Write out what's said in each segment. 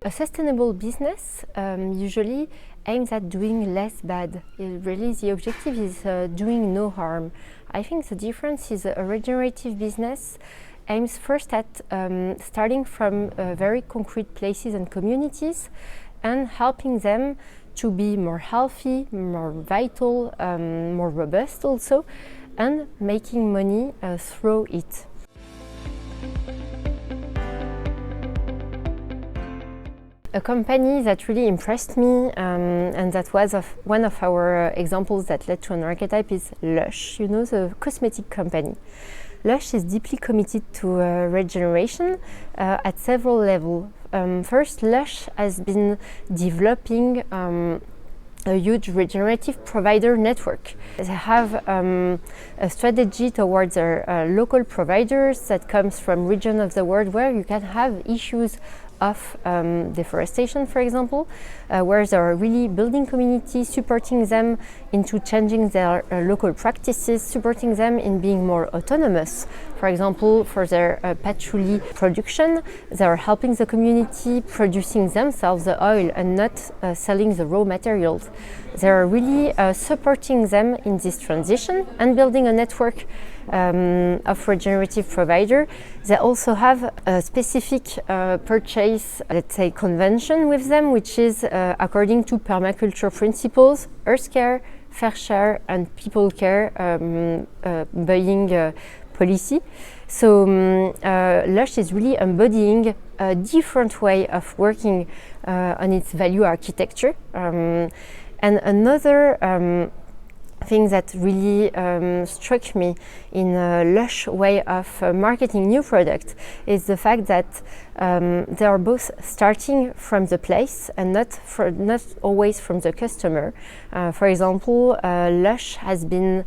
A sustainable business usually aims at doing less bad. Really, the objective is doing no harm. I think the difference is a regenerative business aims first at starting from very concrete places and communities and helping them to be more healthy, more vital, more robust also, and making money through it. A company that really impressed me and that was one of our examples that led to an archetype is Lush, you know, the cosmetic company. Lush is deeply committed to regeneration at several levels. First, Lush has been developing a huge regenerative provider network. They have a strategy towards their local providers that comes from regions of the world where you can have issues of deforestation, for example, where they are really building communities, supporting them into changing their local practices, supporting them in being more autonomous. For example, for their patchouli production, they are helping the community producing themselves the oil and not selling the raw materials. They are really supporting them in this transition and building a network of regenerative provider. They also have a specific purchase, let's say, convention with them, which is according to permaculture principles, earth care, fair share, and people care buying policy. So Lush is really embodying a different way of working on its value architecture. And another thing that really struck me in a Lush way of marketing new products is the fact that they are both starting from the place and not always from the customer. For example, Lush has been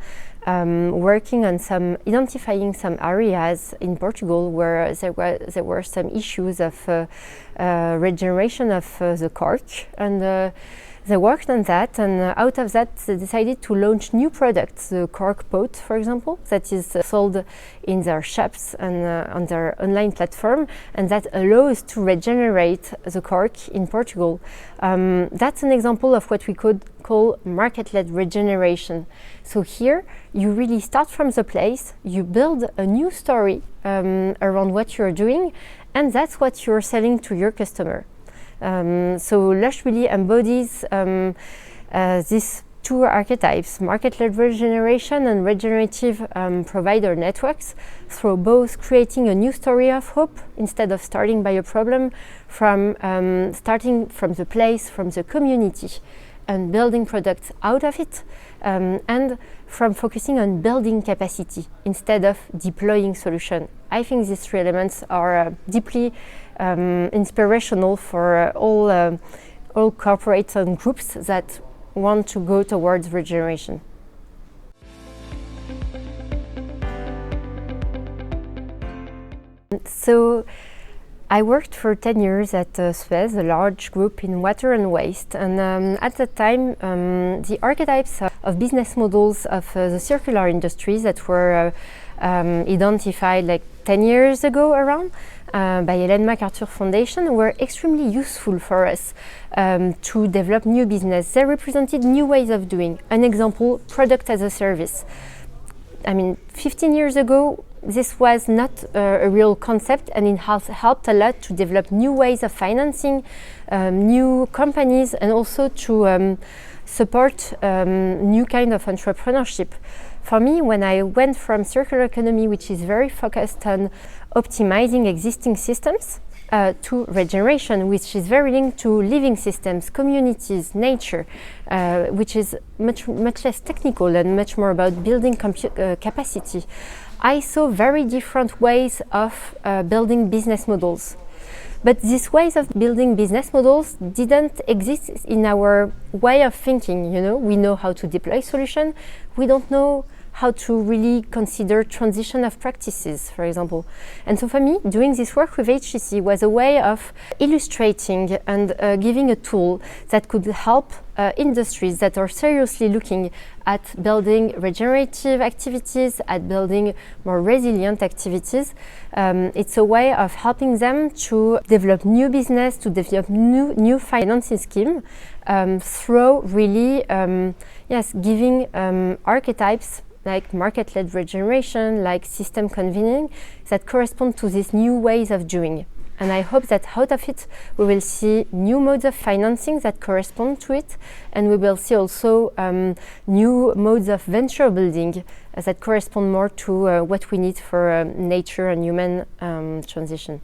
working on identifying some areas in Portugal where there were some issues of regeneration of the cork, and they worked on that, and out of that they decided to launch new products, the cork pot, for example, that is sold in their shops and on their online platform, and that allows to regenerate the cork in Portugal. That's an example of what we could call market-led regeneration. So here you really start from the place, you build a new story around what you're doing, and that's what you're selling to your customer. So Lush really embodies these two archetypes, market-led regeneration and regenerative provider networks, through both creating a new story of hope instead of starting by a problem, from starting from the place, from the community, and building products out of it, and from focusing on building capacity instead of deploying solution. I think these three elements are deeply inspirational for all corporates and groups that want to go towards regeneration. So I worked for 10 years at Suez, a large group in water and waste, and at that time the archetypes of business models of the circular industries that were identified like 10 years ago around by Ellen MacArthur Foundation were extremely useful for us to develop new business. They represented new ways of doing. An example, product as a service. I mean, 15 years ago, this was not a real concept, and it has helped a lot to develop new ways of financing, new companies, and also to support new kind of entrepreneurship. For me, when I went from circular economy, which is very focused on optimizing existing systems, to regeneration, which is very linked to living systems, communities, nature, which is much less technical and much more about building capacity, I saw very different ways of building business models. But these ways of building business models didn't exist in our way of thinking. You know, we know how to deploy solution. We don't know how to really consider transition of practices, for example. And so for me, doing this work with HEC was a way of illustrating and giving a tool that could help industries that are seriously looking at building regenerative activities, at building more resilient activities. It's a way of helping them to develop new business, to develop new financing scheme through really, giving archetypes like market-led regeneration, like system convening, that correspond to these new ways of doing. And I hope that out of it, we will see new modes of financing that correspond to it, and we will see also new modes of venture building that correspond more to what we need for nature and human transition.